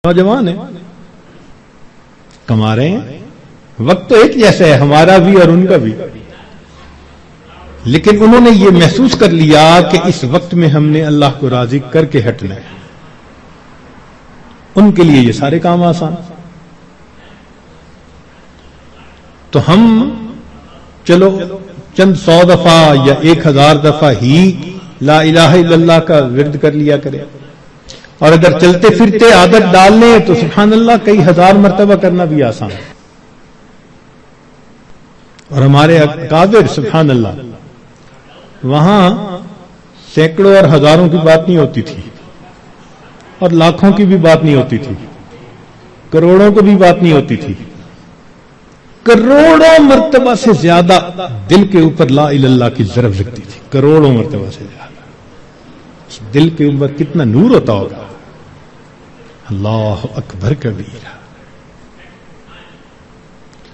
نوجوان ہیں، کما رہے ہیں، وقت تو ایک جیسا ہے ہمارا بھی اور ان کا بھی، لیکن انہوں نے یہ محسوس کر لیا کہ اس وقت میں ہم نے اللہ کو راضی کر کے ہٹنا ہے، ان کے لیے یہ سارے کام آسان۔ تو ہم چلو چند 100 دفعہ یا 1000 دفعہ ہی لا الہ الا اللہ کا ورد کر لیا کریں، اور اگر چلتے پھرتے عادت ڈال لیں تو سبحان اللہ کئی 1000 مرتبہ کرنا بھی آسان ہے۔ اور ہمارے اکابر سبحان اللہ وہاں سینکڑوں اور ہزاروں کی بات نہیں ہوتی تھی، اور لاکھوں کی بھی بات نہیں ہوتی تھی، کروڑوں کو بھی بات نہیں ہوتی تھی، کروڑوں مرتبہ سے زیادہ دل کے اوپر لا الہ الا اللہ کی ضرب لگتی تھی، کروڑوں مرتبہ سے زیادہ۔ دل کے اوپر کتنا نور ہوتا ہوگا، اللہ اکبر کبیرہ۔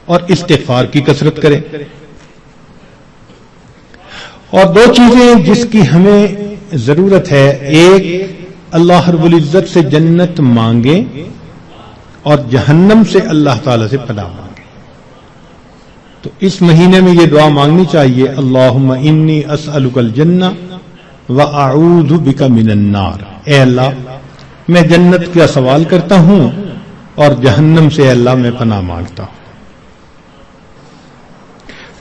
اور استغفار کی کثرت کریں۔ اور 2 چیزیں جس کی ہمیں ضرورت ہے، ایک اللہ رب العزت سے جنت مانگیں اور جہنم سے اللہ تعالی سے پناہ مانگیں۔ تو اس مہینے میں یہ دعا مانگنی چاہیے، اللہم انی اسألک الجنہ وَأَعُوذُ بِكَ مِنَ النَّارِ، اے اللہ میں جنت کا سوال کرتا ہوں اور جہنم سے اے اللہ میں پناہ مانگتا ہوں۔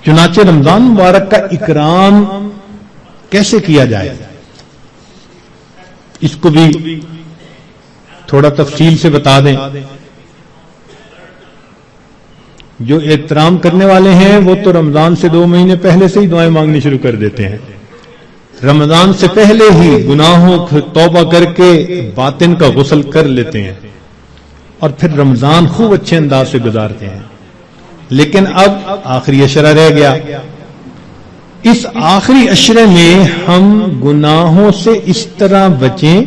چنانچہ رمضان مبارک کا اکرام کیسے کیا جائے، اس کو بھی تھوڑا تفصیل سے بتا دیں۔ جو احترام کرنے والے ہیں وہ تو رمضان سے 2 مہینے پہلے سے ہی دعائیں مانگنی شروع کر دیتے ہیں، رمضان سے پہلے ہی گناہوں کو توبہ کر کے باطن کا غسل کر لیتے ہیں، اور پھر رمضان خوب اچھے انداز سے گزارتے ہیں۔ لیکن اب آخری عشرہ رہ گیا، اس آخری عشرے میں ہم گناہوں سے اس طرح بچیں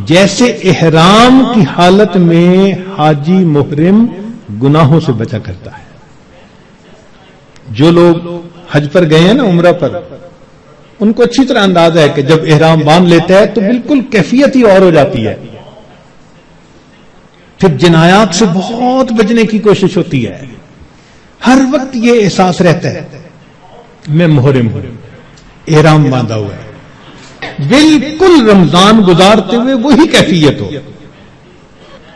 جیسے احرام کی حالت میں حاجی محرم گناہوں سے بچا کرتا ہے۔ جو لوگ حج پر گئے ہیں نا، عمرہ پر، ان کو اچھی طرح اندازہ ہے کہ جب احرام باندھ لیتا ہے تو بالکل کیفیت ہی اور ہو جاتی ہے، پھر جنایات سے بہت بچنے کی کوشش ہوتی ہے، ہر وقت یہ احساس رہتا ہے میں محرم ہوں، احرام باندھا ہوا ہے، بالکل رمضان گزارتے ہوئے وہی کیفیت ہو،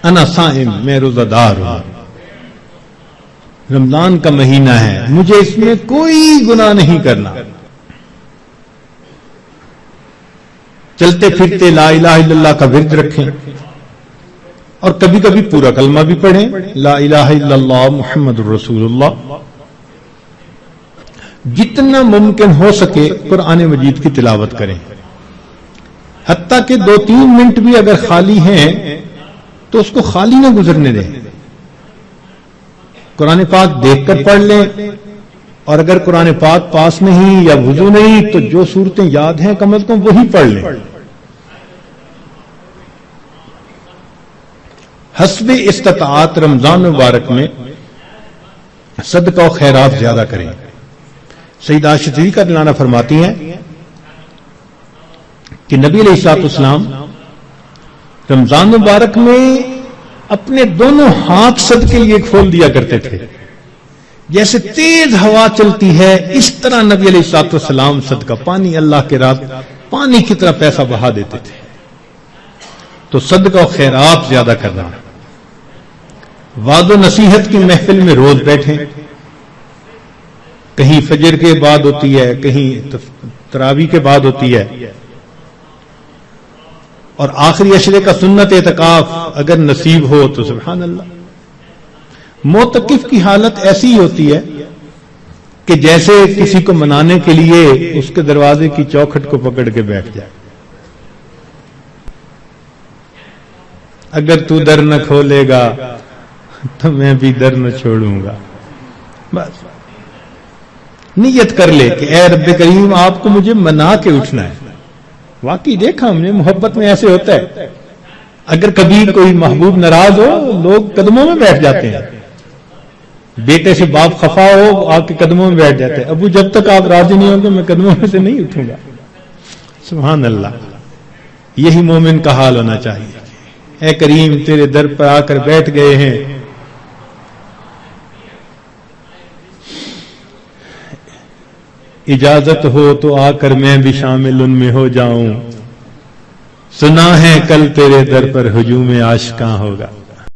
انا صائم، میں روزہ دار ہوں، رمضان کا مہینہ ہے، مجھے اس میں کوئی گناہ نہیں کرنا۔ چلتے پھرتے لا الہ الا اللہ کا ورد رکھیں، اور کبھی کبھی پورا کلمہ بھی پڑھیں، لا الہ الا اللہ محمد الرسول اللہ۔ جتنا ممکن ہو سکے قرآن مجید کی تلاوت کریں، حتیٰ کہ 2-3 منٹ بھی اگر خالی ہیں تو اس کو خالی نہ گزرنے دیں، قرآن پاک دیکھ کر پڑھ لیں، اور اگر قرآن پاک پاس نہیں یا وضو نہیں تو جو صورتیں یاد ہیں کم از کم وہی پڑھ لیں۔ حسب استطاعت رمضان مبارک میں صدقہ و خیرات زیادہ کریں۔ سیدہ عائشہ صدیقہ رضی اللہ عنہا فرماتی ہیں کہ نبی علیہ الصلوۃ والسلام رمضان مبارک میں اپنے دونوں ہاتھ صدقے لیے کھول دیا کرتے تھے، جیسے تیز ہوا چلتی ہے اس طرح نبی علیہ الصلوۃ والسلام صدقہ پانی اللہ کے راہ پانی کی طرح پیسہ بہا دیتے تھے۔ تو صدقہ و خیرات زیادہ کرنا، وعظ و نصیحت کی محفل میں روز بیٹھیں، کہیں فجر کے بعد ہوتی ہے، کہیں تراویح کے بعد ہوتی ہے، اور آخری عشرے کا سنت اعتکاف اگر نصیب ہو تو سبحان اللہ۔ معتکف کی حالت ایسی ہی ہوتی ہے کہ جیسے کسی کو منانے کے لیے اس کے دروازے کی چوکھٹ کو پکڑ کے بیٹھ جائے، اگر تو در نہ کھولے گا تو میں بھی در نہ چھوڑوں گا۔ بس نیت کر لے کہ اے رب کریم آپ کو مجھے منا کے اٹھنا ہے۔ واقعی دیکھا ہم نے محبت میں ایسے ہوتا ہے، اگر کبھی کوئی محبوب ناراض ہو لوگ قدموں میں بیٹھ جاتے ہیں، بیٹے سے باپ خفا ہو آپ کے قدموں میں بیٹھ جاتے ہیں، ابو جب تک آپ راضی نہیں ہوں گے میں قدموں میں سے نہیں اٹھوں گا۔ سبحان اللہ، یہی مومن کا حال ہونا چاہیے، اے کریم تیرے در پر آ کر بیٹھ گئے ہیں، اجازت ہو تو آ کر میں بھی شامل ان میں ہو جاؤں، سنا ہے کل تیرے در پر ہجوم عاشقاں ہوگا۔